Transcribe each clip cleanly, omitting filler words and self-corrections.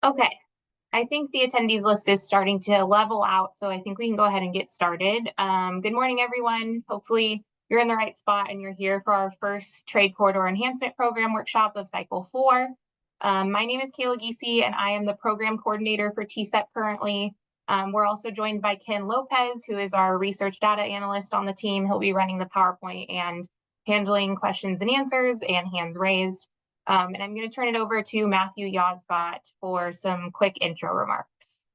Okay, I think the attendees list is starting to level out, so I think we can go ahead and get started. Good morning, everyone. Hopefully you're in the right spot and you're here for our first Trade Corridor Enhancement Program workshop of Cycle 4. My name is Kayla Giese, and I am the Program Coordinator for TCEP currently. We're also joined by Ken Lopez, who is our Research Data Analyst on the team. He'll be running the PowerPoint and handling questions and answers and hands raised. And I'm going to turn it over to Matthew Yozgat for some quick intro remarks.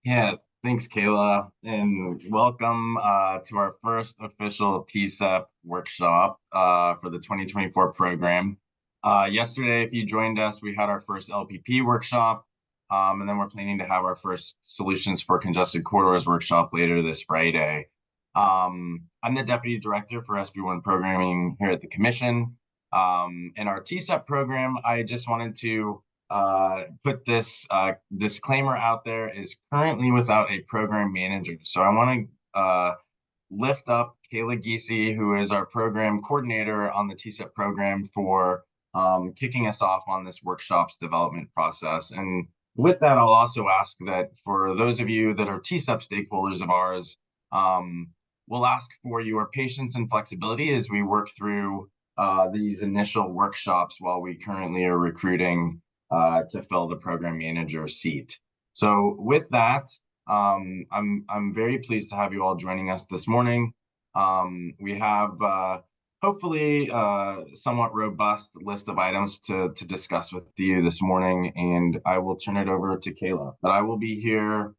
Yeah, thanks, Kayla, and welcome to our first official TCEP workshop for the 2024 program. Yesterday, if you joined us, we had our first LPP workshop, and then we're planning to have our first Solutions for Congested Corridors workshop later this Friday. I'm the Deputy Director for SB1 Programming here at the Commission. In our TCEP program, I just wanted to put this disclaimer out there is currently without a program manager. So I want to lift up Kayla Giese, who is our program coordinator on the TCEP program, for kicking us off on this workshop's development process. And with that, I'll also ask that for those of you that are TCEP stakeholders of ours, we'll ask for your patience and flexibility as we work through these initial workshops while we currently are recruiting to fill the program manager seat. So with that, I'm very pleased to have you all joining us this morning. We have hopefully somewhat robust list of items to discuss with you this morning, and I will turn it over to Kayla. But I will be here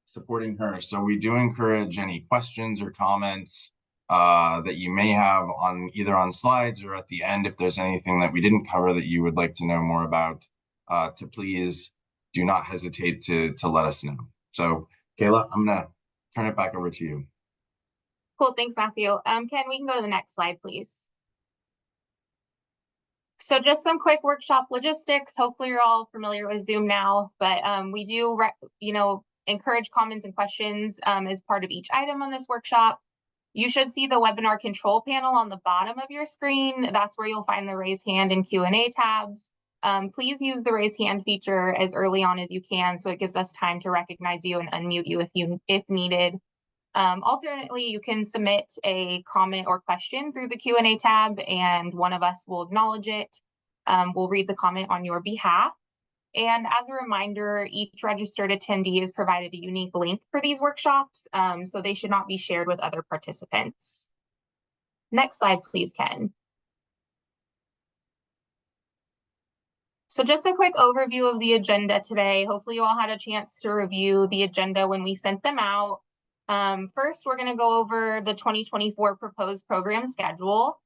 supporting her. So we do encourage any questions or comments that you may have on either on slides or at the end. If there's anything that we didn't cover that you would like to know more about, to please do not hesitate to let us know. So Kayla, I'm gonna turn it back over to you. Cool, thanks, Matthew. Ken, we can go to the next slide, please. So just some quick workshop logistics. Hopefully you're all familiar with Zoom now, but we do encourage comments and questions as part of each item on this workshop. You should see the webinar control panel on the bottom of your screen. That's where you'll find the raise hand and Q&A tabs. Please use the raise hand feature as early on as you can, so it gives us time to recognize you and unmute you if needed. Alternately, you can submit a comment or question through the Q&A tab, and one of us will acknowledge it. We'll read the comment on your behalf. And as a reminder, each registered attendee is provided a unique link for these workshops, so they should not be shared with other participants. Next slide, please, Ken. So just a quick overview of the agenda today. Hopefully you all had a chance to review the agenda when we sent them out. First, we're going to go over the 2024 proposed program schedule.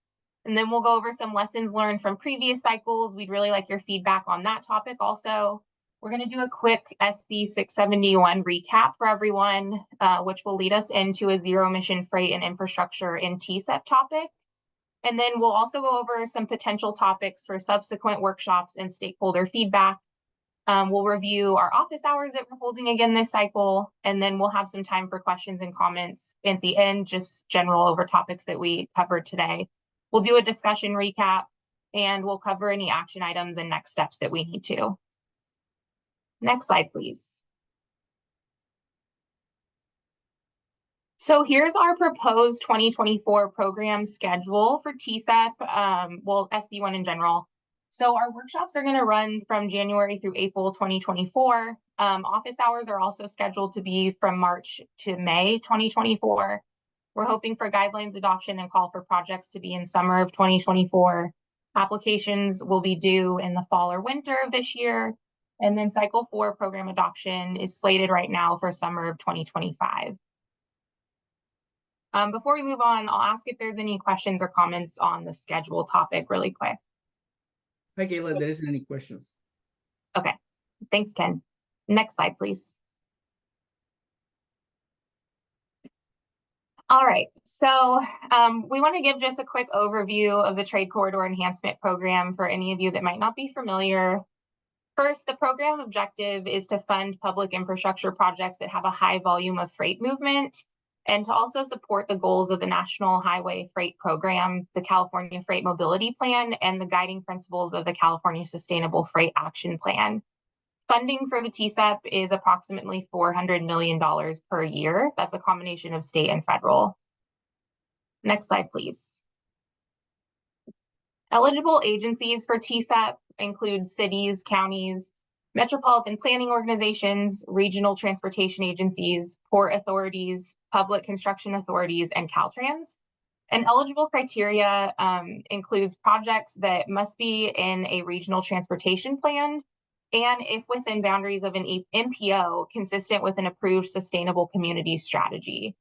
And then we'll go over some lessons learned from previous cycles. We'd really like your feedback on that topic also. We're going to do a quick SB 671 recap for everyone, which will lead us into a zero emission freight and infrastructure in TCEP topic. And then we'll also go over some potential topics for subsequent workshops and stakeholder feedback. We'll review our office hours that we're holding again this cycle, and then we'll have some time for questions and comments at the end, just general over topics that we covered today. We'll do a discussion recap, and we'll cover any action items and next steps that we need to. Next slide, please. So here's our proposed 2024 program schedule for TCEP, SB1 in general. So our workshops are going to run from January through April 2024. Office hours are also scheduled to be from March to May 2024. We're hoping for guidelines adoption and call for projects to be in summer of 2024. Applications will be due in the fall or winter of this year. And then cycle 4 program adoption is slated right now for summer of 2025. Before we move on, I'll ask if there's any questions or comments on the schedule topic really quick. Hi, Kayla, there isn't any questions. Okay, thanks, Ken. Next slide, please. All right, so we want to give just a quick overview of the Trade Corridor Enhancement Program for any of you that might not be familiar. First, the program objective is to fund public infrastructure projects that have a high volume of freight movement. and to also support the goals of the National Highway Freight Program, the California Freight Mobility Plan, and the guiding principles of the California Sustainable Freight Action Plan. Funding for the TSEP is approximately $400 million per year. That's a combination of state and federal. Next slide, please. Eligible agencies for TSEP include cities, counties, metropolitan planning organizations, regional transportation agencies, port authorities, public construction authorities, and Caltrans. And eligible criteria includes projects that must be in a regional transportation plan, and if within boundaries of an MPO consistent with an approved sustainable community strategy.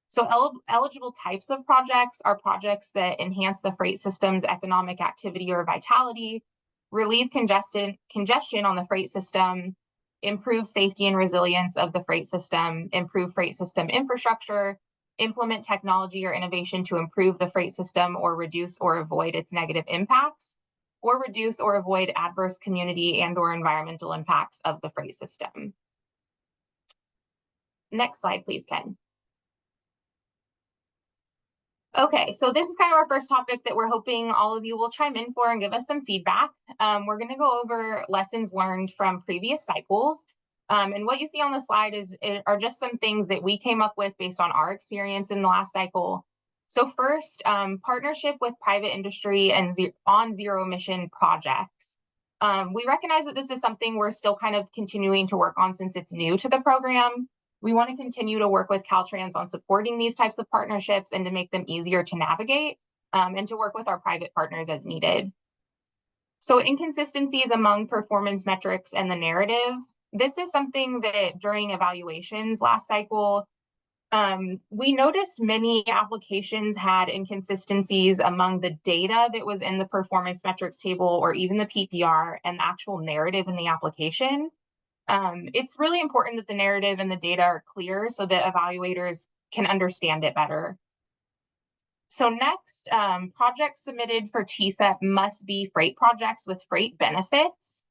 So eligible types of projects are projects that enhance the freight system's economic activity or vitality, relieve congestion on the freight system, improve safety and resilience of the freight system, improve freight system infrastructure, implement technology or innovation to improve the freight system or reduce or avoid its negative impacts, or reduce or avoid adverse community and/or environmental impacts of the freight system. Next slide, please, Ken. Okay, so this is kind of our first topic that we're hoping all of you will chime in for and give us some feedback. We're going to go over lessons learned from previous cycles. And what you see on the slide are just some things that we came up with based on our experience in the last cycle. So first, partnership with private industry and on zero emission projects. We recognize that this is something we're still kind of continuing to work on since it's new to the program. We want to continue to work with Caltrans on supporting these types of partnerships and to make them easier to navigate, and to work with our private partners as needed. So inconsistencies among performance metrics and the narrative. This is something that during evaluations last cycle, we noticed many applications had inconsistencies among the data that was in the performance metrics table or even the PPR and the actual narrative in the application. It's really important that the narrative and the data are clear so that evaluators can understand it better. So next, projects submitted for TSEP must be freight projects with freight benefits.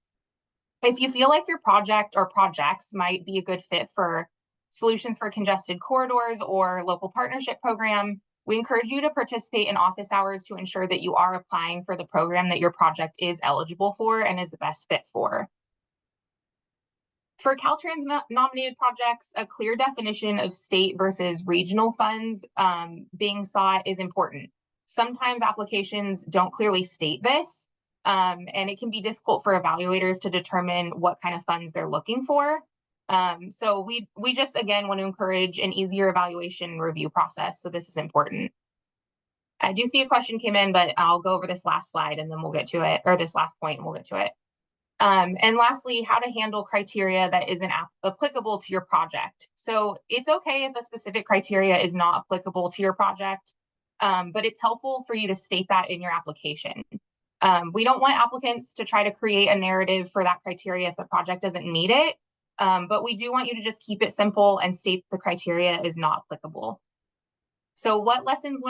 If you feel like your project or projects might be a good fit for solutions for congested corridors or local partnership program, we encourage you to participate in office hours to ensure that you are applying for the program that your project is eligible for and is the best fit for. For Caltrans nominated projects, a clear definition of state versus regional funds being sought is important. Sometimes applications don't clearly state this, and it can be difficult for evaluators to determine what kind of funds they're looking for. So we just, again, want to encourage an easier evaluation review process, so this is important. I do see a question came in, but I'll go over this last slide and then we'll get to it, or this last point and we'll get to it. And lastly, how to handle criteria that isn't applicable to your project. So it's okay if a specific criteria is not applicable to your project, but it's helpful for you to state that in your application. We don't want applicants to try to create a narrative for that criteria if the project doesn't meet it, but we do want you to just keep it simple and state the criteria is not applicable. So what lessons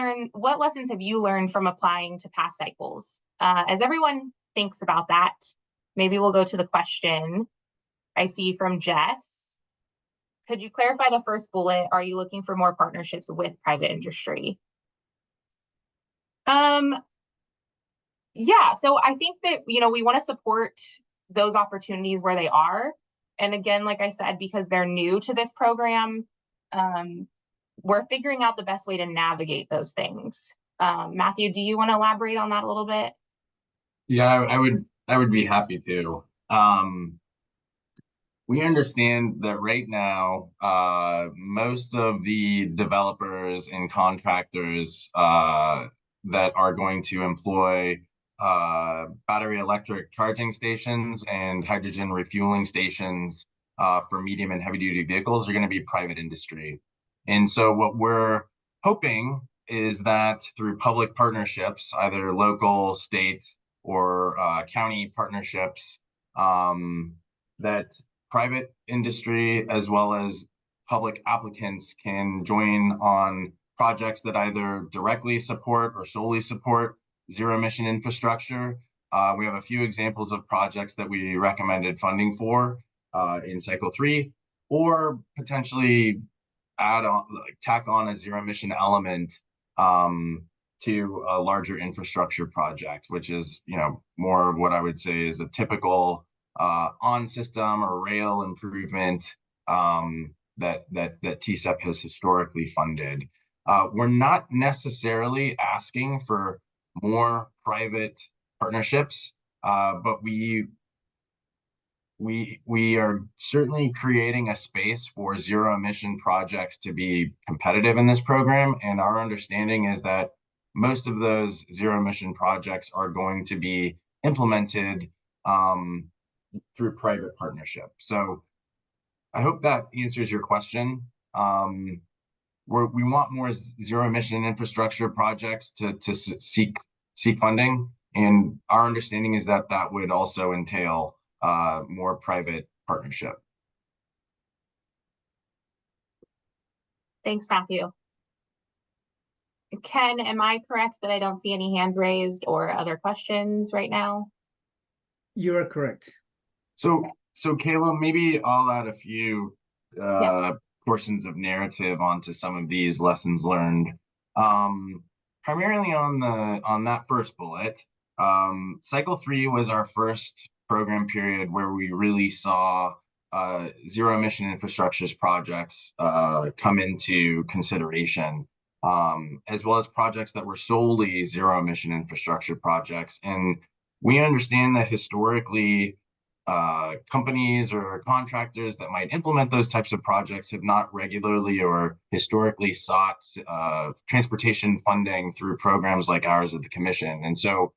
have you learned from applying to past cycles? As everyone thinks about that, maybe we'll go to the question I see from Jess. Could you clarify the first bullet? Are you looking for more partnerships with private industry? Yeah, so I think that, we want to support those opportunities where they are. And again, like I said, because they're new to this program, we're figuring out the best way to navigate those things. Matthew, do you want to elaborate on that a little bit? Yeah, I would be happy to. We understand that right now, most of the developers and contractors that are going to employ battery electric charging stations and hydrogen refueling stations for medium and heavy duty vehicles are going to be private industry. And so what we're hoping is that through public partnerships, either local, state, or county partnerships, that private industry as well as public applicants can join on projects that either directly support or solely support zero emission infrastructure. We have a few examples of projects that we recommended funding for in cycle 3, or potentially add on, like, tack on a zero emission element to a larger infrastructure project, which is, more of what I would say is a typical on system or rail improvement that TCEP has historically funded. We're not necessarily asking for more private partnerships, but we are certainly creating a space for zero emission projects to be competitive in this program. And our understanding is that most of those zero emission projects are going to be implemented through private partnership. So I hope that answers your question. We want more zero emission infrastructure projects to seek funding, and our understanding is that that would also entail more private partnership. Thanks, Matthew. Ken, am I correct that I don't see any hands raised or other questions right now? You are correct. So Kayla, maybe I'll add a few portions of narrative onto some of these lessons learned. Primarily on that first bullet, cycle 3 was our first program period where we really saw zero emission infrastructures projects come into consideration, as well as projects that were solely zero emission infrastructure projects. And we understand that historically, companies or contractors that might implement those types of projects have not regularly or historically sought transportation funding through programs like ours at the Commission. And so,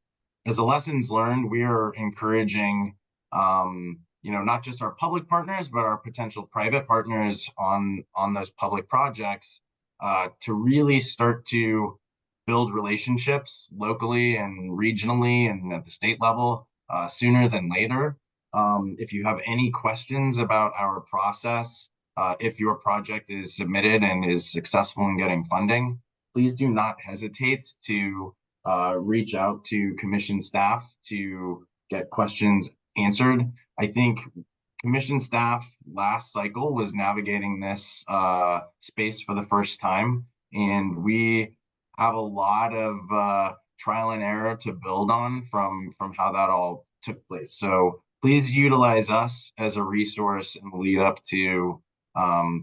as a lessons learned, we are encouraging, not just our public partners, but our potential private partners on those public projects to really start to build relationships locally and regionally and at the state level sooner than later. If you have any questions about our process, if your project is submitted and is successful in getting funding, please do not hesitate to reach out to Commission staff to get questions answered. I think Commission staff last cycle was navigating this space for the first time, and we have a lot of trial and error to build on from how that all took place. So please utilize us as a resource in the lead up to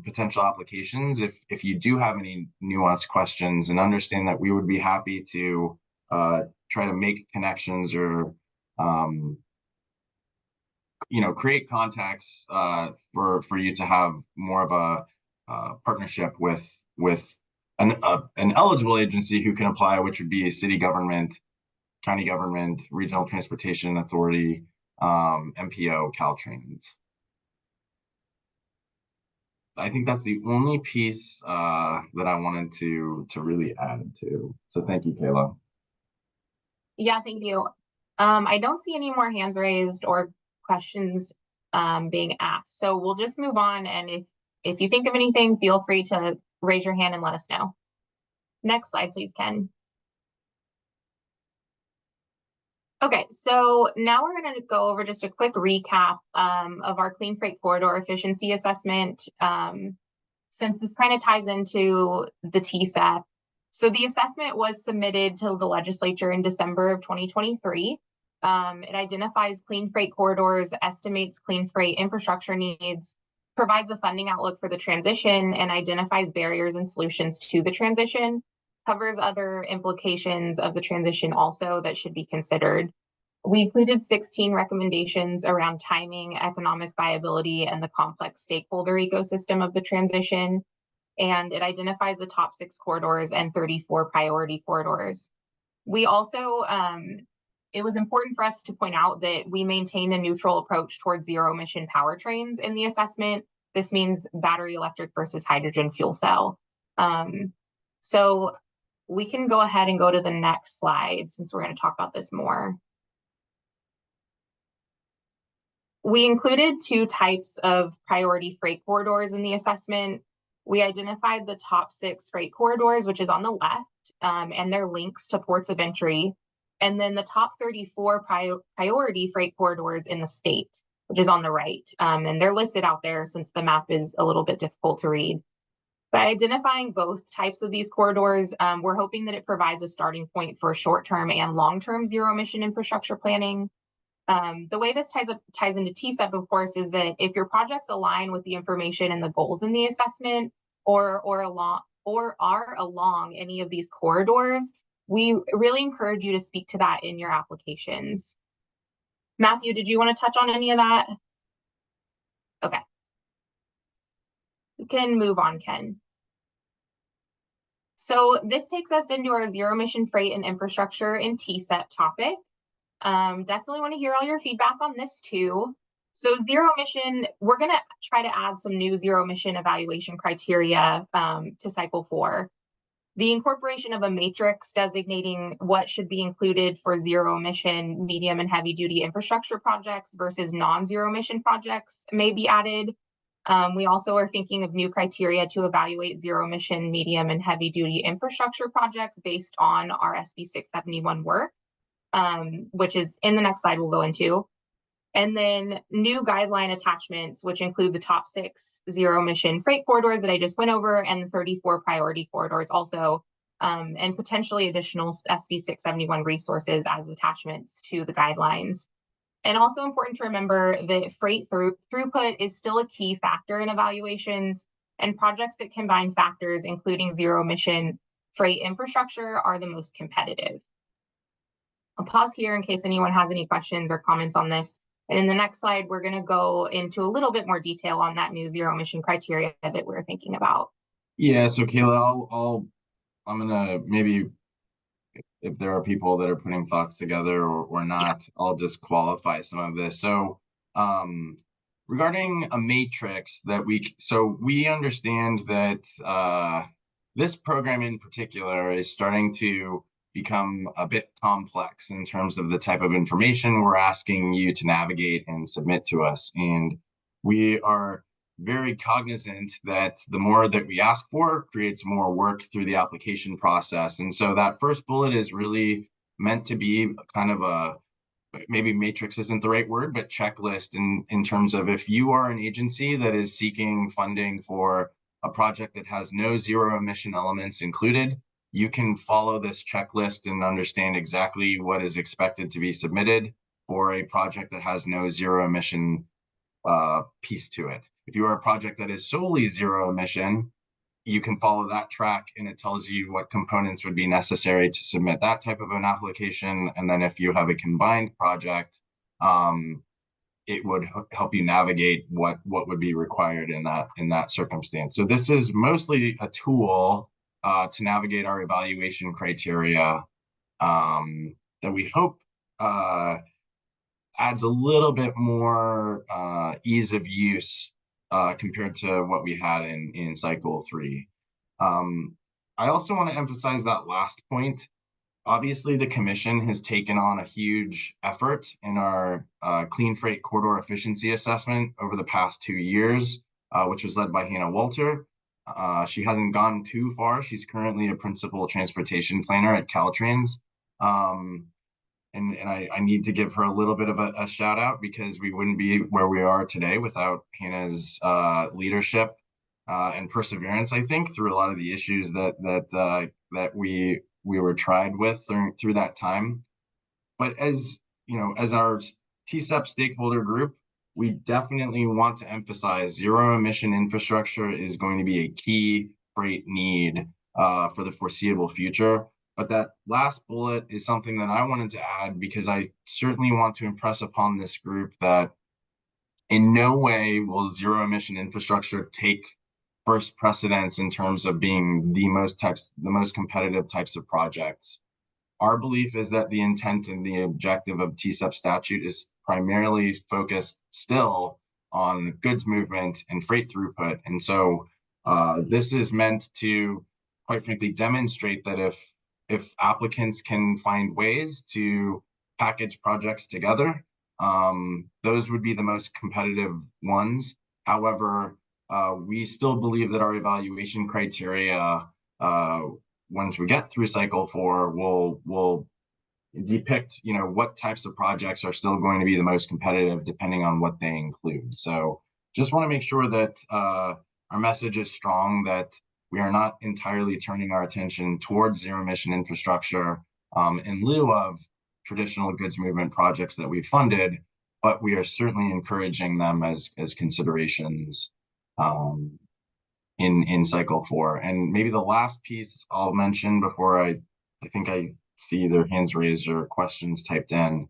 potential applications if you do have any nuanced questions, and understand that we would be happy to try to make connections or create contacts for you to have more of a partnership with an eligible agency who can apply, which would be a city government, county government, regional transportation authority, MPO, Caltrans. I think that's the only piece that I wanted to really add to. So thank you, Kayla. Yeah, thank you. I don't see any more hands raised or questions being asked. So we'll just move on. And if you think of anything, feel free to raise your hand and let us know. Next slide, please, Ken. Okay, so now we're going to go over just a quick recap of our Clean Freight Corridor Efficiency Assessment, since this kind of ties into the TCEP. So the assessment was submitted to the legislature in December of 2023. It identifies clean freight corridors, estimates clean freight infrastructure needs, provides a funding outlook for the transition, and identifies barriers and solutions to the transition, covers other implications of the transition also that should be considered. We included 16 recommendations around timing, economic viability, and the complex stakeholder ecosystem of the transition. And it identifies the top 6 corridors and 34 priority corridors. We also, it was important for us to point out that we maintain a neutral approach towards zero emission powertrains in the assessment. This means battery electric versus hydrogen fuel cell. So we can go ahead and go to the next slide since we're going to talk about this more. We included 2 types of priority freight corridors in the assessment. We identified the top 6 freight corridors, which is on the left, and their links to ports of entry. And then the top 34 priority freight corridors in the state, which is on the right. And they're listed out there since the map is a little bit difficult to read. By identifying both types of these corridors, we're hoping that it provides a starting point for short-term and long-term zero-emission infrastructure planning. The way this ties into TSEP, of course, is that if your projects align with the information and the goals in the assessment, or are along any of these corridors, we really encourage you to speak to that in your applications. Matthew, did you want to touch on any of that? Okay. We can move on, Ken. So this takes us into our zero emission freight and infrastructure in TSEP topic. Definitely want to hear all your feedback on this too. So zero emission, we're going to try to add some new zero emission evaluation criteria to cycle 4. The incorporation of a matrix designating what should be included for zero emission, medium and heavy duty infrastructure projects versus non-zero emission projects may be added. We also are thinking of new criteria to evaluate zero emission, medium and heavy duty infrastructure projects based on our SB 671 work, which is in the next slide we'll go into. And then new guideline attachments, which include the top 6 zero emission freight corridors that I just went over and the 34 priority corridors also, and potentially additional SB 671 resources as attachments to the guidelines. And also important to remember that freight throughput is still a key factor in evaluations, and projects that combine factors, including zero emission freight infrastructure, are the most competitive. I'll pause here in case anyone has any questions or comments on this. And in the next slide, we're going to go into a little bit more detail on that new zero emission criteria that we're thinking about. Yeah, so Kayla, I'm gonna maybe, if there are people that are putting thoughts together or not, yeah, I'll just qualify some of this. So regarding a matrix that we understand that this program in particular is starting to become a bit complex in terms of the type of information we're asking you to navigate and submit to us. And we are very cognizant that the more that we ask for creates more work through the application process. And so that first bullet is really meant to be kind of a, maybe matrix isn't the right word, but checklist in terms of if you are an agency that is seeking funding for a project that has no zero emission elements included, you can follow this checklist and understand exactly what is expected to be submitted for a project that has no zero emission piece to it. If you are a project that is solely zero emission, you can follow that track and it tells you what components would be necessary to submit that type of an application. And then if you have a combined project, it would help you navigate what would be required in that circumstance. So this is mostly a tool to navigate our evaluation criteria that we hope adds a little bit more ease of use compared to what we had in cycle 3. I also want to emphasize that last point. Obviously, the commission has taken on a huge effort in our Clean Freight Corridor Efficiency Assessment over the past 2 years, which was led by Hannah Walter. She hasn't gone too far. She's currently a principal transportation planner at Caltrans. And I need to give her a little bit of a shout out because we wouldn't be where we are today without Hannah's leadership and perseverance, I think, through a lot of the issues that we were tried with through that time. But as you know, as our TSEP stakeholder group, we definitely want to emphasize zero emission infrastructure is going to be a key freight need for the foreseeable future. But that last bullet is something that I wanted to add because I certainly want to impress upon this group that in no way will zero emission infrastructure take first precedence in terms of being the most competitive types of projects. Our belief is that the intent and the objective of TSEP statute is primarily focused still on goods movement and freight throughput. And so this is meant to, quite frankly, demonstrate that if applicants can find ways to package projects together, those would be the most competitive ones. However, we still believe that our evaluation criteria, once we get through cycle 4, will depict, what types of projects are still going to be the most competitive depending on what they include. So just want to make sure that our message is strong, that we are not entirely turning our attention towards zero emission infrastructure in lieu of traditional goods movement projects that we've funded, but we are certainly encouraging them as considerations in cycle 4. And maybe the last piece I'll mention before I think I see either hands raised or questions typed in,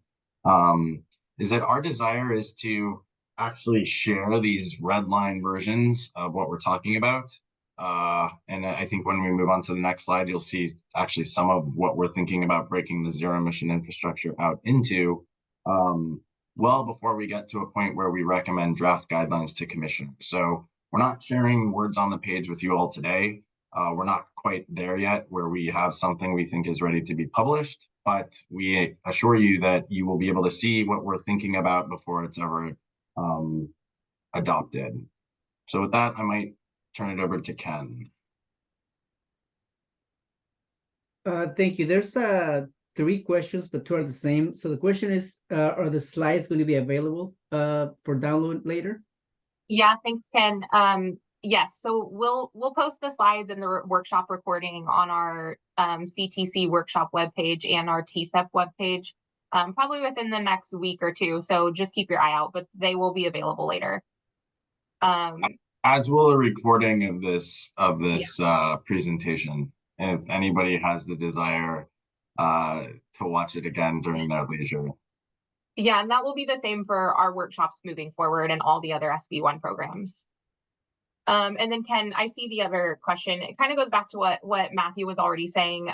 is that our desire is to actually share these red line versions of what we're talking about. And I think when we move on to the next slide, you'll see actually some of what we're thinking about breaking the zero emission infrastructure out into, well before we get to a point where we recommend draft guidelines to commissioners. So we're not sharing words on the page with you all today. We're not quite there yet where we have something we think is ready to be published, but we assure you that you will be able to see what we're thinking about before it's ever adopted. So with that, I might turn it over to Ken. Thank you. There's 3 questions, but 2 are the same. So the question is, are the slides going to be available for download later? Yeah, thanks, Ken. Yes, so we'll post the slides and the workshop recording on our CTC workshop webpage and our TSEP webpage, probably within the next week or 2. So just keep your eye out, but they will be available later. As will a recording of this presentation, if anybody has the desire to watch it again during their leisure. Yeah, and that will be the same for our workshops moving forward and all the other SB1 programs. And then Ken, I see the other question. It kind of goes back to what Matthew was already saying.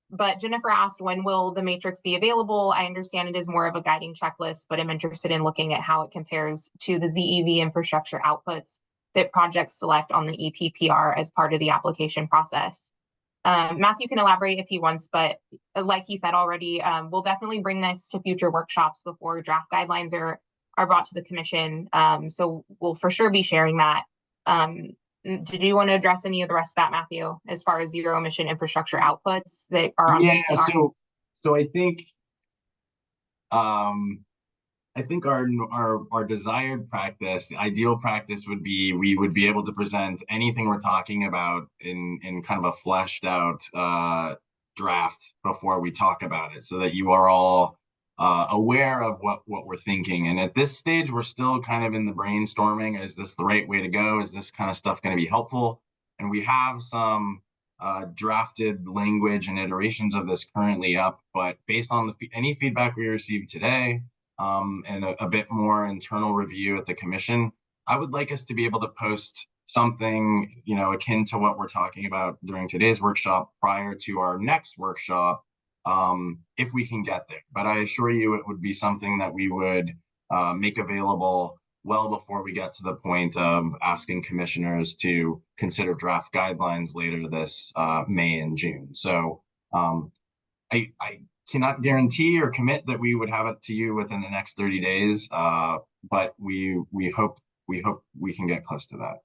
But Jennifer asked, when will the matrix be available? I understand it is more of a guiding checklist, but I'm interested in looking at how it compares to the ZEV infrastructure outputs that projects select on the EPPR as part of the application process. Matthew can elaborate if he wants, but like he said already, we'll definitely bring this to future workshops before draft guidelines are brought to the commission. So we'll for sure be sharing that. Did you want to address any of the rest of that, Matthew, as far as zero emission infrastructure outputs that are on EPPRs? So I think our desired practice, ideal practice would be we would be able to present anything we're talking about in kind of a fleshed out draft before we talk about it, so that you are all aware of what we're thinking. And at this stage, we're still kind of in the brainstorming. Is this the right way to go? Is this kind of stuff going to be helpful? And we have some drafted language and iterations of this currently up, but based on any feedback we received today, and a bit more internal review at the commission, I would like us to be able to post something, akin to what we're talking about during today's workshop prior to our next workshop, if we can get there. But I assure you it would be something that we would make available well before we get to the point of asking commissioners to consider draft guidelines later this May and June. So I cannot guarantee or commit that we would have it to you within the next 30 days, but we hope we can get close to that.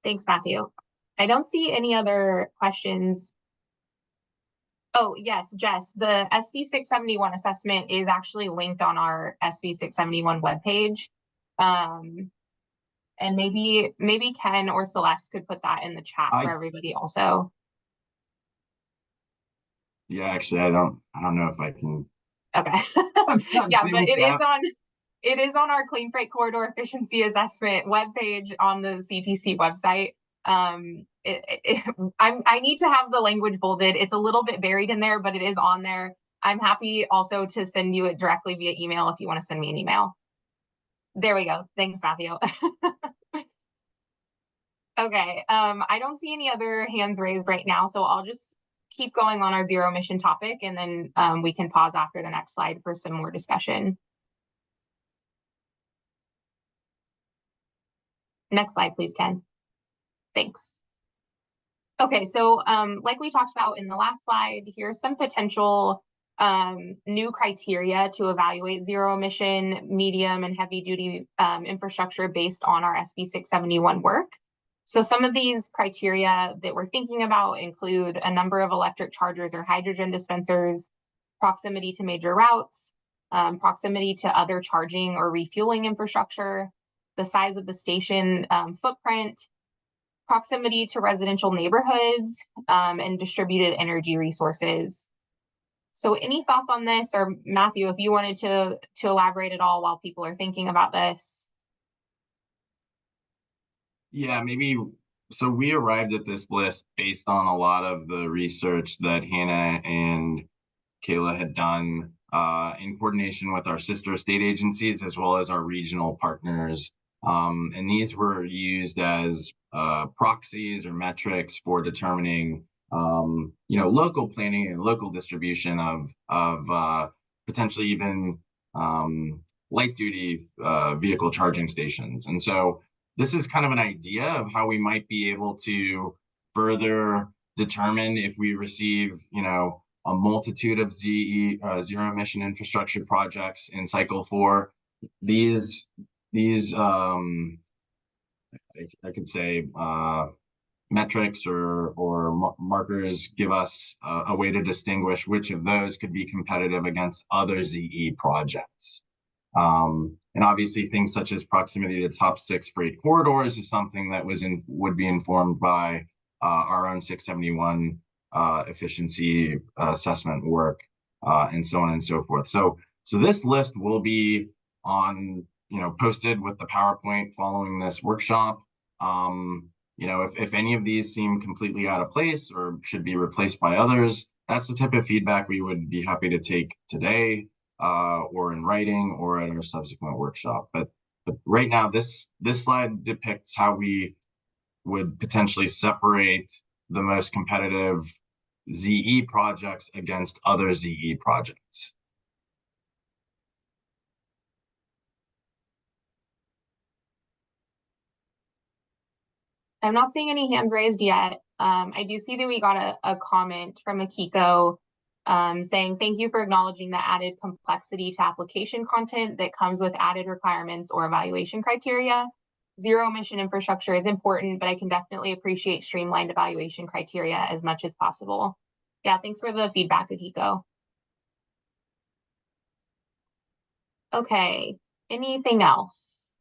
Thanks, Matthew. I don't see any other questions. Oh, yes, Jess, the SB 671 assessment is actually linked on our SB 671 webpage. And maybe Ken or Celeste could put that in the chat for everybody also. Yeah, actually, I don't know if I can. Okay. Yeah, but it is on our Clean Freight Corridor Efficiency Assessment webpage on the CTC website. I need to have the language bolded. It's a little bit buried in there, but it is on there. I'm happy also to send you it directly via email if you want to send me an email. There we go. Thanks, Matthew. Okay, I don't see any other hands raised right now, so I'll just keep going on our zero emission topic, and then we can pause after the next slide for some more discussion. Next slide, please, Ken. Thanks. Okay, so like we talked about in the last slide, here's some potential new criteria to evaluate zero emission, medium, and heavy duty infrastructure based on our SB 671 work. So some of these criteria that we're thinking about include a number of electric chargers or hydrogen dispensers, proximity to major routes, proximity to other charging or refueling infrastructure, the size of the station footprint, proximity to residential neighborhoods, and distributed energy resources. So any thoughts on this? Or Matthew, if you wanted to elaborate at all while people are thinking about this. Yeah, maybe. So we arrived at this list based on a lot of the research that Hannah and Kayla had done in coordination with our sister state agencies as well as our regional partners. And these were used as proxies or metrics for determining, local planning and local distribution of potentially even light duty vehicle charging stations. And so this is kind of an idea of how we might be able to further determine if we receive, a multitude of zero emission infrastructure projects in cycle 4. These I could say metrics or markers give us a way to distinguish which of those could be competitive against other ZE projects. And obviously things such as proximity to top 6 freight corridors is something that would be informed by our own 671 efficiency assessment work, and so on and so forth. So this list will be posted with the PowerPoint following this workshop. If any of these seem completely out of place or should be replaced by others, that's the type of feedback we would be happy to take today, or in writing or at our subsequent workshop. But right now, this slide depicts how we would potentially separate the most competitive ZE projects against other ZE projects. I'm not seeing any hands raised yet. I do see that we got a comment from Akiko saying, thank you for acknowledging the added complexity to application content that comes with added requirements or evaluation criteria. Zero emission infrastructure is important, but I can definitely appreciate streamlined evaluation criteria as much as possible. Yeah, thanks for the feedback, Akiko. Okay, anything else?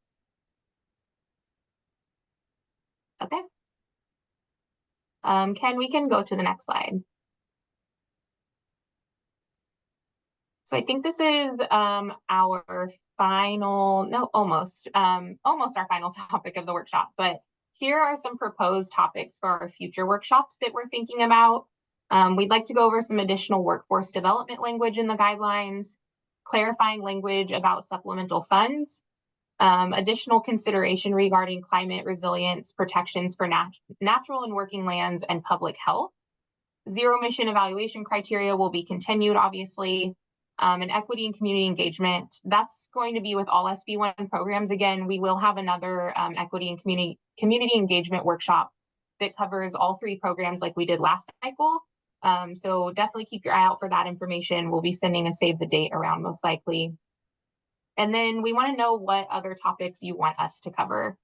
Okay. Ken, we can go to the next slide. So I think this is our final, no, almost our final topic of the workshop, but here are some proposed topics for our future workshops that we're thinking about. We'd like to go over some additional workforce development language in the guidelines, clarifying language about supplemental funds, additional consideration regarding climate resilience, protections for natural and working lands, and public health. Zero emission evaluation criteria will be continued, obviously. And equity and community engagement, that's going to be with all SB1 programs. Again, we will have another equity and community engagement workshop that covers all 3 programs like we did last cycle. So definitely keep your eye out for that information. We'll be sending a save the date around most likely. And then we want to know what other topics you want us to cover.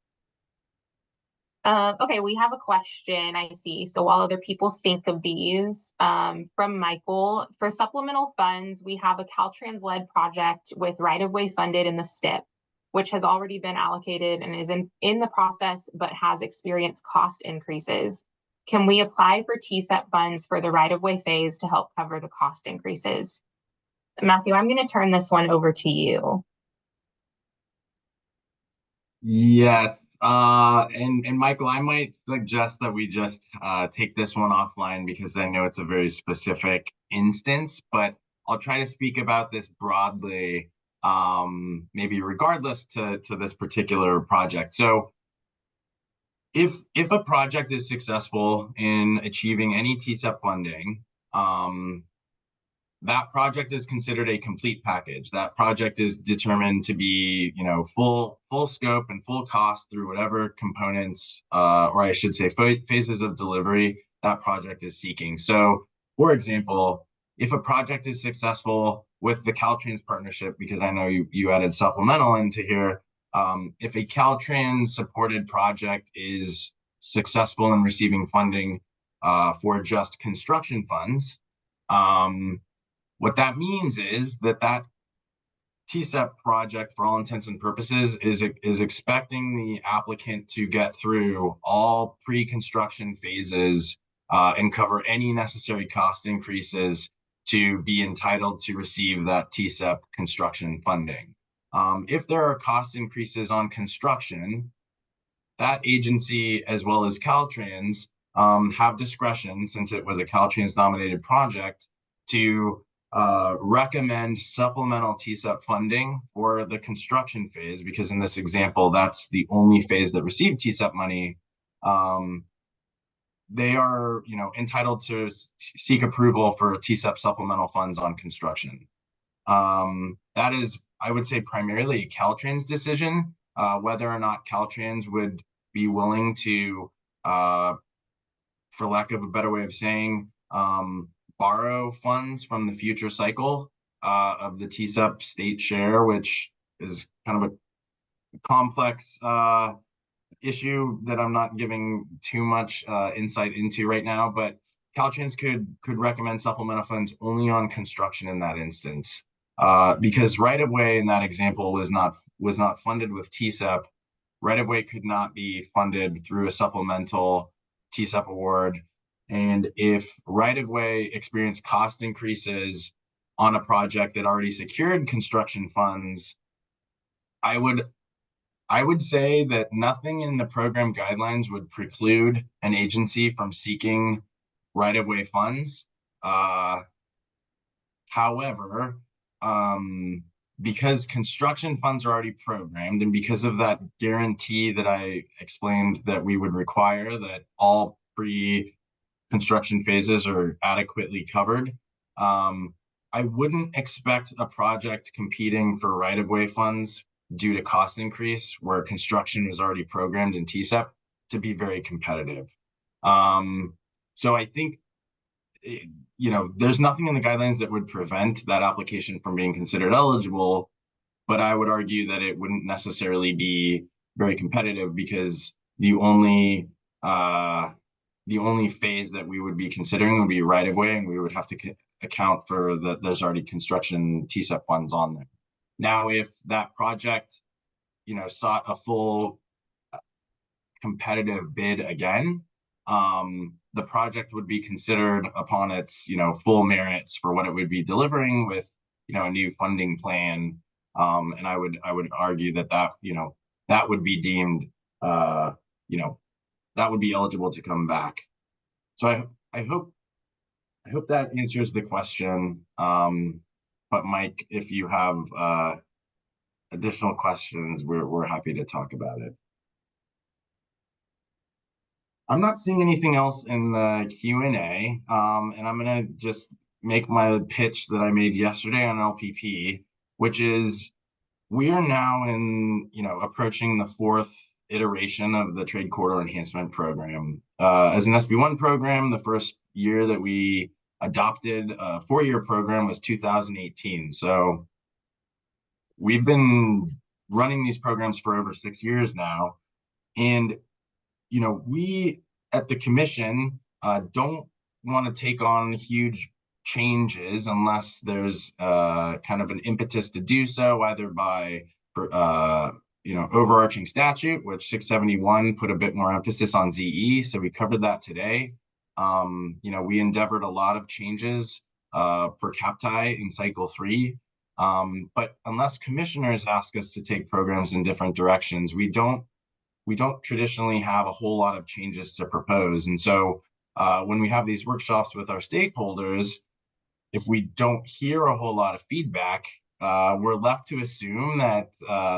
Okay, we have a question I see. So while other people think of these, from Michael, for supplemental funds, we have a Caltrans led project with right-of-way funded in the STIP, which has already been allocated and is in the process, but has experienced cost increases. Can we apply for TSEP funds for the right-of-way phase to help cover the cost increases? Matthew, I'm going to turn this one over to you. Yes. And Michael, I might suggest that we just take this one offline because I know it's a very specific instance, but I'll try to speak about this broadly, maybe regardless to this particular project. So if a project is successful in achieving any TSEP funding, that project is considered a complete package. That project is determined to be, full scope and full cost through whatever components, or I should say phases of delivery that project is seeking. So, for example, if a project is successful with the Caltrans partnership, because I know you added supplemental into here, if a Caltrans supported project is successful in receiving funding for just construction funds, what that means is that TSEP project, for all intents and purposes, is expecting the applicant to get through all pre-construction phases and cover any necessary cost increases to be entitled to receive that TSEP construction funding. If there are cost increases on construction, that agency, as well as Caltrans, have discretion, since it was a Caltrans nominated project, to recommend supplemental TSEP funding for the construction phase, because in this example, that's the only phase that received TSEP money. They are, entitled to seek approval for TSEP supplemental funds on construction. That is, I would say, primarily a Caltrans decision, whether or not Caltrans would be willing to, for lack of a better way of saying, borrow funds from the future cycle of the TSEP state share, which is kind of a complex issue that I'm not giving too much insight into right now. But Caltrans could recommend supplemental funds only on construction in that instance, because right-of-way in that example was not funded with TSEP. Right-of-way could not be funded through a supplemental TSEP award. And if right-of-way experienced cost increases on a project that already secured construction funds, I would say that nothing in the program guidelines would preclude an agency from seeking right-of-way funds. However, because construction funds are already programmed, and because of that guarantee that I explained that we would require that all pre-construction phases are adequately covered, I wouldn't expect a project competing for right-of-way funds due to cost increase where construction was already programmed in TSEP to be very competitive. So I think, there's nothing in the guidelines that would prevent that application from being considered eligible, but I would argue that it wouldn't necessarily be very competitive, because the only phase that we would be considering would be right of way, and we would have to account for that there's already construction TSEP funds on there. Now, if that project, sought a full competitive bid again, the project would be considered upon its, full merits for what it would be delivering with, a new funding plan. And I would argue that that would be deemed, that would be eligible to come back. So I hope that answers the question. But Mike, if you have additional questions, we're happy to talk about it. I'm not seeing anything else in the Q&A, and I'm gonna just make my pitch that I made yesterday on LPP, which is we are now approaching the 4th iteration of the Trade Corridor Enhancement Program. As an SB1 program, the first year that we adopted a 4-year program was 2018. So we've been running these programs for over 6 years now. And we at the commission don't want to take on huge changes unless there's kind of an impetus to do so, either by overarching statute, which 671 put a bit more emphasis on ZE, so we covered that today. We endeavored a lot of changes for CAPTI in cycle 3, but unless commissioners ask us to take programs in different directions, we don't traditionally have a whole lot of changes to propose. And so when we have these workshops with our stakeholders, if we don't hear a whole lot of feedback, we're left to assume that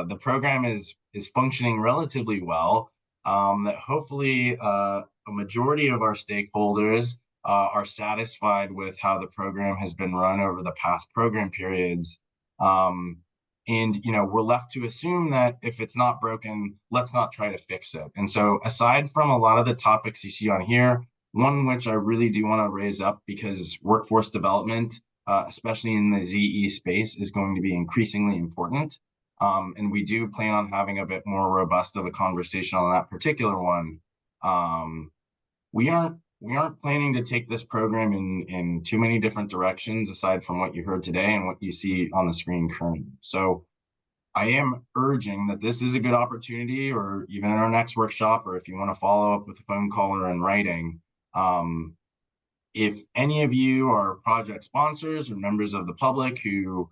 the program is functioning relatively well, that hopefully a majority of our stakeholders are satisfied with how the program has been run over the past program periods. And we're left to assume that if it's not broken, let's not try to fix it. And so aside from a lot of the topics you see on here, one which I really do want to raise up, because workforce development, especially in the ZE space, is going to be increasingly important. And we do plan on having a bit more robust of a conversation on that particular one. We aren't planning to take this program in too many different directions aside from what you heard today and what you see on the screen currently. So I am urging that this is a good opportunity, or even in our next workshop, or if you want to follow up with a phone call or in writing, if any of you are project sponsors or members of the public who,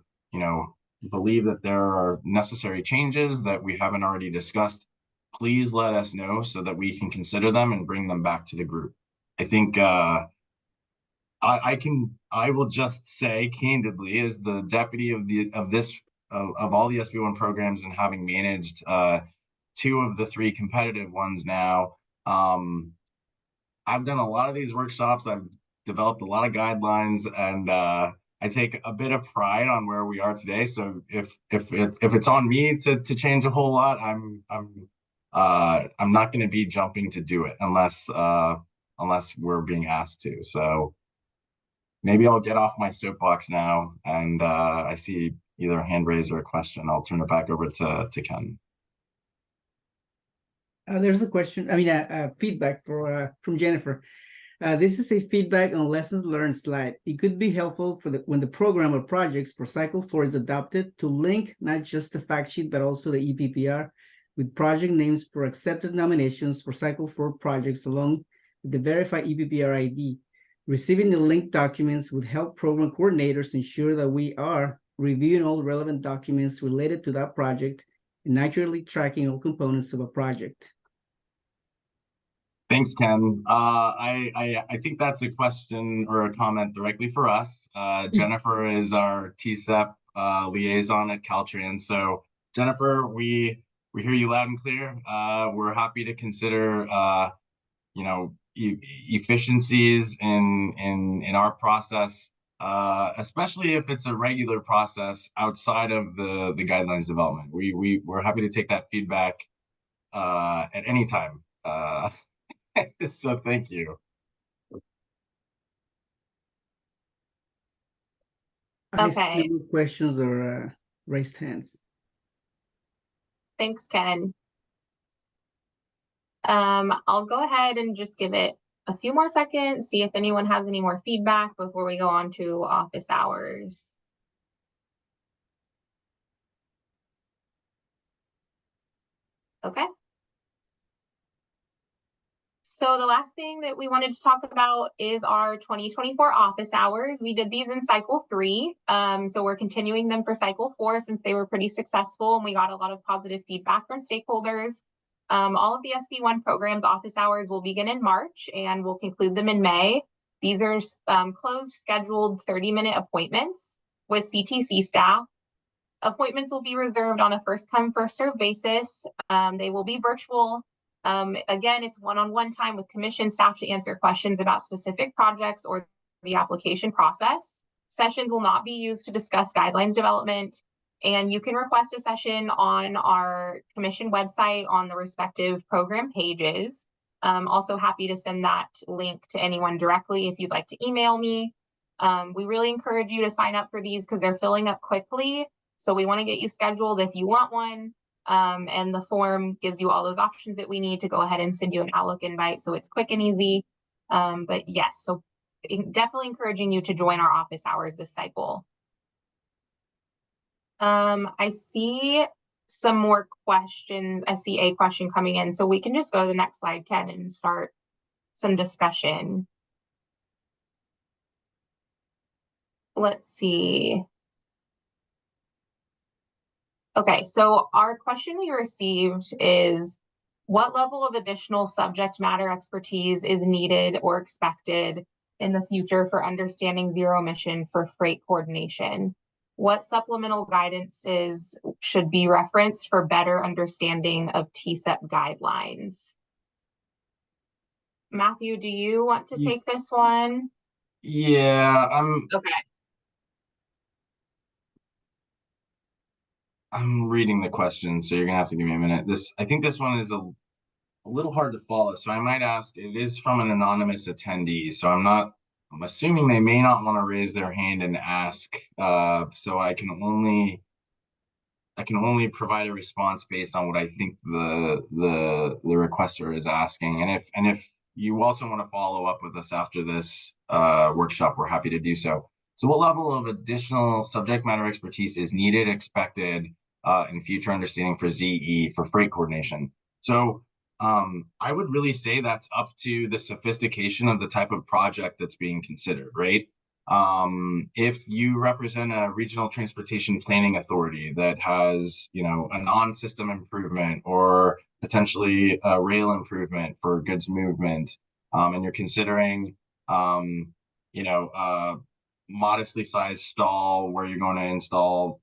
believe that there are necessary changes that we haven't already discussed, please let us know so that we can consider them and bring them back to the group. I think I will just say candidly, as the deputy of all the SB1 programs and having managed two of the three competitive ones now, I've done a lot of these workshops. I've developed a lot of guidelines, and I take a bit of pride on where we are today. So if it's on me to change a whole lot, I'm not going to be jumping to do it unless we're being asked to. So maybe I'll get off my soapbox now, and I see either a hand raise or a question. I'll turn it back over to Ken. There's a question, feedback from Jennifer. This is a feedback on lessons learned slide. It could be helpful when the program or projects for Cycle 4 is adopted to link not just the fact sheet, but also the EPPR with project names for accepted nominations for Cycle 4 projects along with the verified EPPR ID. Receiving the linked documents would help program coordinators ensure that we are reviewing all relevant documents related to that project and accurately tracking all components of a project. Thanks, Ken. I think that's a question or a comment directly for us. Jennifer is our TCEP liaison at Caltrans. So Jennifer, we hear you loud and clear. We're happy to consider efficiencies in our process, especially if it's a regular process outside of the guidelines development. We're happy to take that feedback at any time. So thank you. Okay. Questions or raised hands? Thanks, Ken. I'll go ahead and just give it a few more seconds, see if anyone has any more feedback before we go on to office hours. Okay. So the last thing that we wanted to talk about is our 2024 office hours. We did these in cycle 3. So we're continuing them for cycle 4 since they were pretty successful and we got a lot of positive feedback from stakeholders. All of the SB1 programs office hours will begin in March and we'll conclude them in May. These are closed scheduled 30-minute appointments with CTC staff. Appointments will be reserved on a first come, first served basis. They will be virtual. Again, it's one-on-one time with commission staff to answer questions about specific projects or the application process. Sessions will not be used to discuss guidelines development, and you can request a session on our commission website on the respective program pages. Also happy to send that link to anyone directly if you'd like to email me. We really encourage you to sign up for these because they're filling up quickly. So we want to get you scheduled if you want one. And the form gives you all those options that we need to go ahead and send you an Outlook invite. So it's quick and easy. But yes, so definitely encouraging you to join our office hours this cycle. I see some more questions. I see a question coming in. So we can just go to the next slide, Ken, and start some discussion. Let's see. Okay, so our question we received is, what level of additional subject matter expertise is needed or expected in the future for understanding zero emission for freight coordination? What supplemental guidances should be referenced for better understanding of TCEP guidelines? Matthew, do you want to take this one? Yeah, Okay. I'm reading the question, so you're gonna have to give me a minute. I think this one is a little hard to follow, so I might ask. It is from an anonymous attendee, so I'm assuming they may not want to raise their hand and ask. So I can only provide a response based on what I think the requester is asking. And if you also want to follow up with us after this workshop, we're happy to do so. So what level of additional subject matter expertise is needed, expected and future understanding for ZE for freight coordination. So I would really say that's up to the sophistication of the type of project that's being considered, right? If you represent a regional transportation planning authority that has, a non-system improvement or potentially a rail improvement for goods movement, and you're considering, modestly sized stall where you're going to install,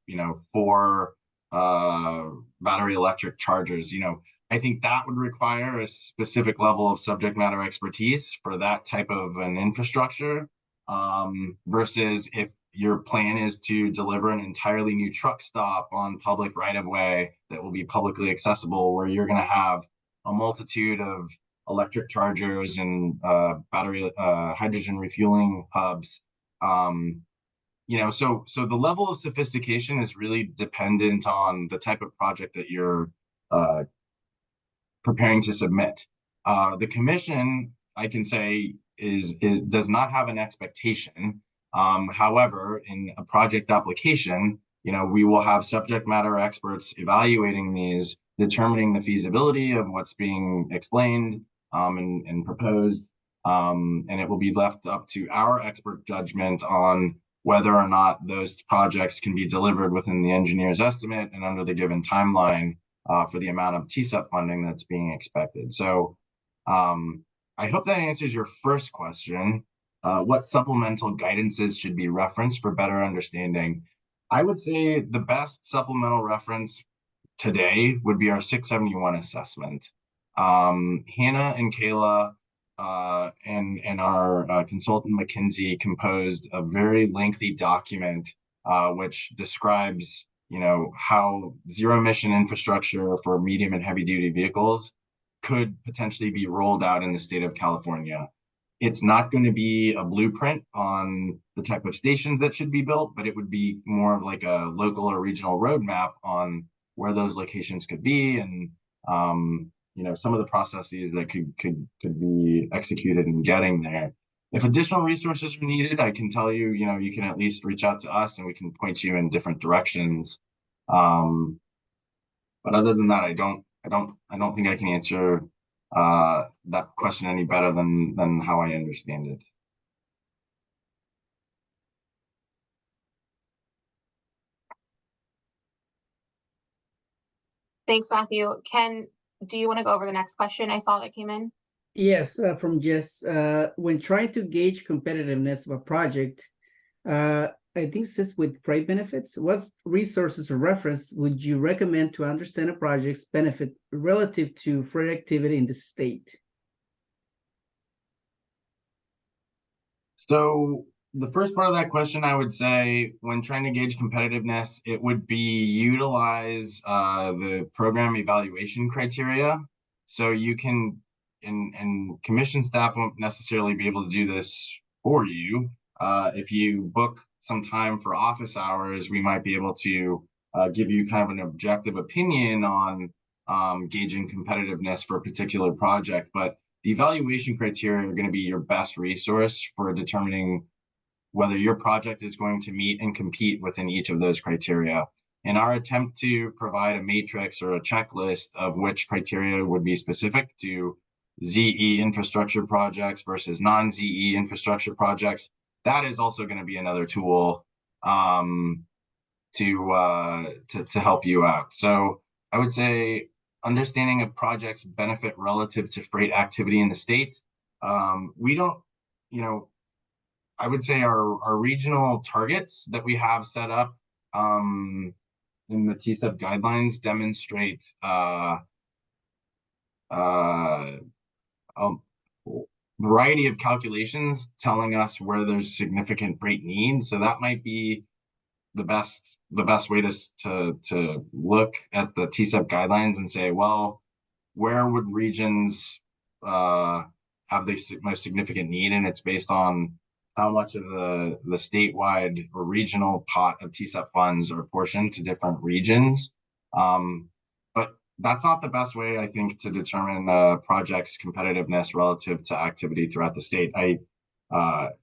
4 battery electric chargers, I think that would require a specific level of subject matter expertise for that type of an infrastructure, versus if your plan is to deliver an entirely new truck stop on public right-of-way that will be publicly accessible, where you're going to have a multitude of electric chargers and battery hydrogen refueling hubs. So the level of sophistication is really dependent on the type of project that you're preparing to submit. The commission, I can say, is does not have an expectation. However, in a project application, we will have subject matter experts evaluating these, determining the feasibility of what's being explained and proposed, and it will be left up to our expert judgment on whether or not those projects can be delivered within the engineer's estimate and under the given timeline for the amount of TSEP funding that's being expected. So I hope that answers your first question. What supplemental guidances should be referenced for better understanding? I would say the best supplemental reference today would be our 671 assessment. Hannah and Kayla and our consultant McKinsey composed a very lengthy document which describes how zero emission infrastructure for medium and heavy duty vehicles could potentially be rolled out in the state of California. It's not going to be a blueprint on the type of stations that should be built, but it would be more of like a local or regional roadmap on where those locations could be, and some of the processes that could be executed in getting there. If additional resources are needed, I can tell you, you can at least reach out to us and we can point you in different directions. But other than that, I don't think I can answer that question any better than how I understand it. – Thanks, Matthew. Ken, do you want to go over the next question I saw that came in? Yes, from Jess. When trying to gauge competitiveness of a project, I think sits with freight benefits. What resources or reference would you recommend to understand a project's benefit relative to freight activity in the state? So the first part of that question, I would say, when trying to gauge competitiveness, it would be utilize the program evaluation criteria. So you can, and commission staff won't necessarily be able to do this for you. If you book some time for office hours, we might be able to give you kind of an objective opinion on gauging competitiveness for a particular project. But the evaluation criteria are going to be your best resource for determining whether your project is going to meet and compete within each of those criteria. In our attempt to provide a matrix or a checklist of which criteria would be specific to ZE infrastructure projects versus non-ZE infrastructure projects, that is also going to be another tool to help you out. So I would say understanding a project's benefit relative to freight activity in the state. We don't, I would say our regional targets that we have set up in the TSEP guidelines demonstrate a variety of calculations telling us where there's significant freight need. So that might be the best way to look at the TSEP guidelines and say, well, where would regions have the most significant need? And it's based on how much of the statewide or regional pot of TSEP funds are apportioned to different regions. But that's not the best way, I think, to determine the project's competitiveness relative to activity throughout the state. There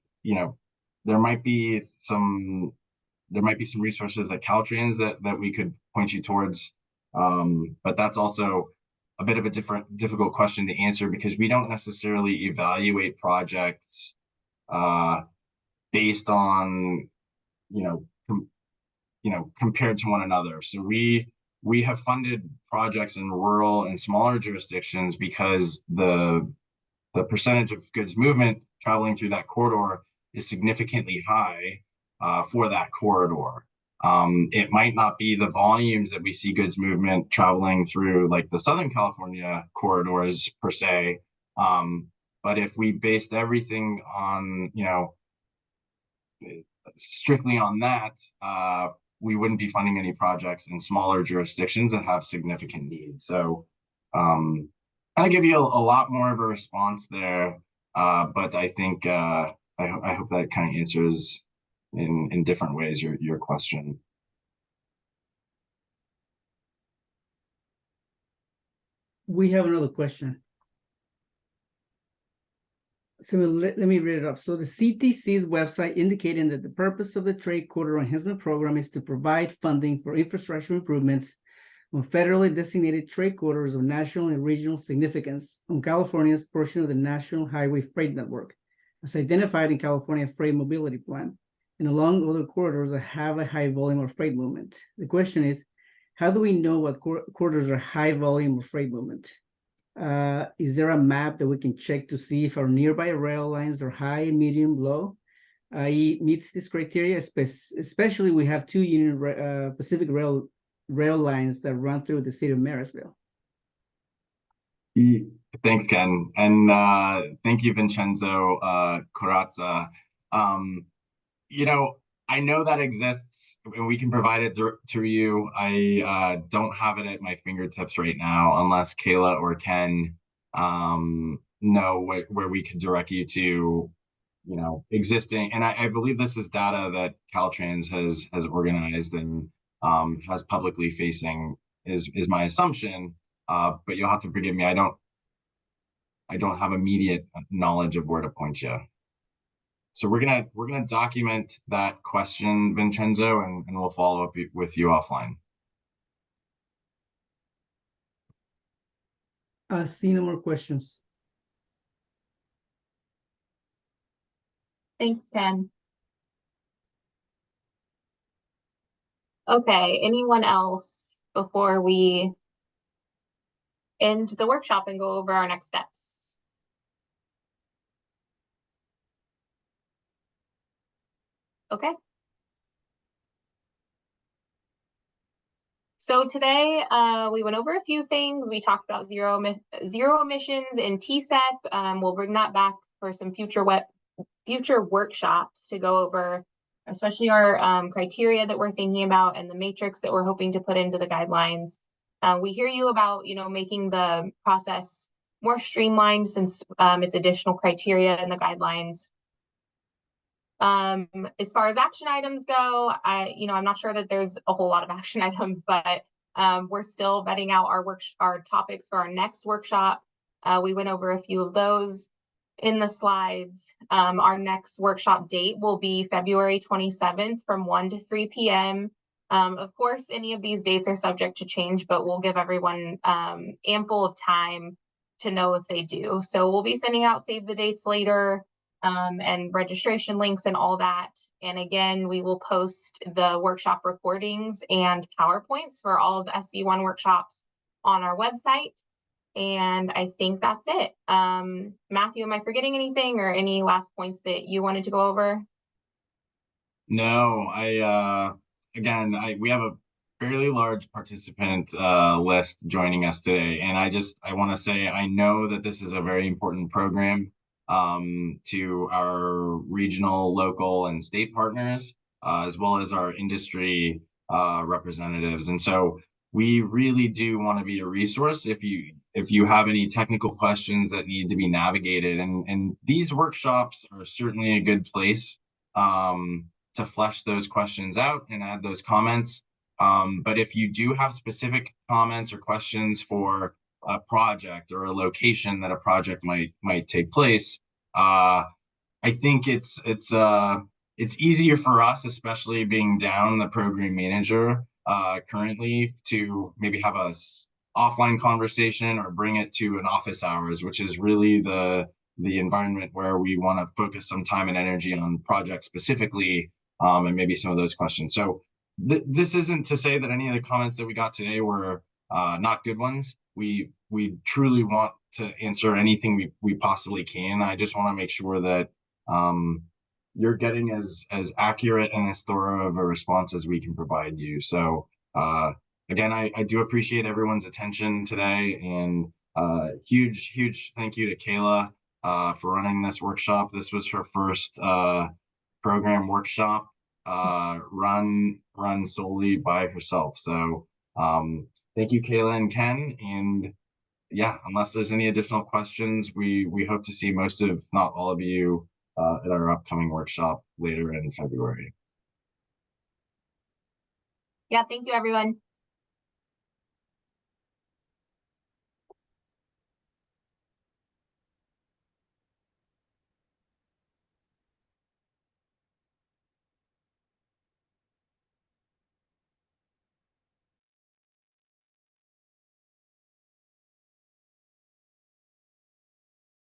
might be some there might be some resources at Caltrans that we could point you towards. But that's also a bit of a difficult question to answer because we don't necessarily evaluate projects based on, compared to one another. So we have funded projects in rural and smaller jurisdictions because the percentage of goods movement traveling through that corridor is significantly high for that corridor. It might not be the volumes that we see goods movement traveling through like the Southern California corridors per se. But if we based everything on, strictly on that, we wouldn't be funding any projects in smaller jurisdictions that have significant needs. So I give you a lot more of a response there, but I think I hope that kind of answers in different ways your question. We have another question. So let me read it off. So the CTC's website indicating that the purpose of the Trade Corridor Enhancement Program is to provide funding for infrastructure improvements on federally designated trade corridors of national and regional significance on California's portion of the National Highway Freight Network, as identified in California Freight Mobility Plan, and along other corridors that have a high volume of freight movement. The question is, how do we know what corridors are high volume of freight movement? Is there a map that we can check to see if our nearby rail lines are high, medium, low, i.e. meets this criteria? Especially we have two Union Pacific rail lines that run through the city of Marysville. Thanks, Ken. And thank you, Vincenzo Corazza. I know that exists and we can provide it to you. I don't have it at my fingertips right now, unless Kayla or Ken know where we could direct you to, existing. And I believe this is data that Caltrans has organized and has publicly facing is my assumption. But you'll have to forgive me. I don't have immediate knowledge of where to point you. So we're gonna document that question, Vincenzo, and we'll follow up with you offline. I see no more questions. Thanks, Ken. Okay, anyone else before we end the workshop and go over our next steps? Okay. So today we went over a few things. We talked about zero emissions in TSEP. We'll bring that back for some future workshops to go over, especially our criteria that we're thinking about and the matrix that we're hoping to put into the guidelines. We hear you about, making the process more streamlined since it's additional criteria in the guidelines. As far as action items go, I'm not sure that there's a whole lot of action items, but we're still vetting out our topics for our next workshop. We went over a few of those in the slides. Our next workshop date will be February 27th from 1 to 3 p.m. Of course, any of these dates are subject to change, but we'll give everyone ample of time to know if they do. So we'll be sending out save the dates later. And registration links and all that. And again, we will post the workshop recordings and PowerPoints for all of the SV1 workshops on our website. And I think that's it. Matthew, am I forgetting anything or any last points that you wanted to go over? No, we have a fairly large participant list joining us today. And I want to say, I know that this is a very important program to our regional, local, and state partners, as well as our industry representatives. And so we really do want to be a resource if you have any technical questions that need to be navigated. And these workshops are certainly a good place to flesh those questions out and add those comments. But if you do have specific comments or questions for a project or a location that a project might take place, I think it's it's easier for us, especially being down the program manager currently, to maybe have a offline conversation or bring it to an office hours, which is really the environment where we want to focus some time and energy on projects specifically, and maybe some of those questions. So this isn't to say that any of the comments that we got today were not good ones. We truly want to answer anything we possibly can. I just want to make sure that you're getting as accurate and as thorough of a response as we can provide you. So again, I do appreciate everyone's attention today, and huge thank you to Kayla for running this workshop. This was her first program workshop run solely by herself. So thank you, Kayla and Ken. And yeah, unless there's any additional questions, we hope to see most of, not all of you, at our upcoming workshop later in February. Yeah, thank you, everyone.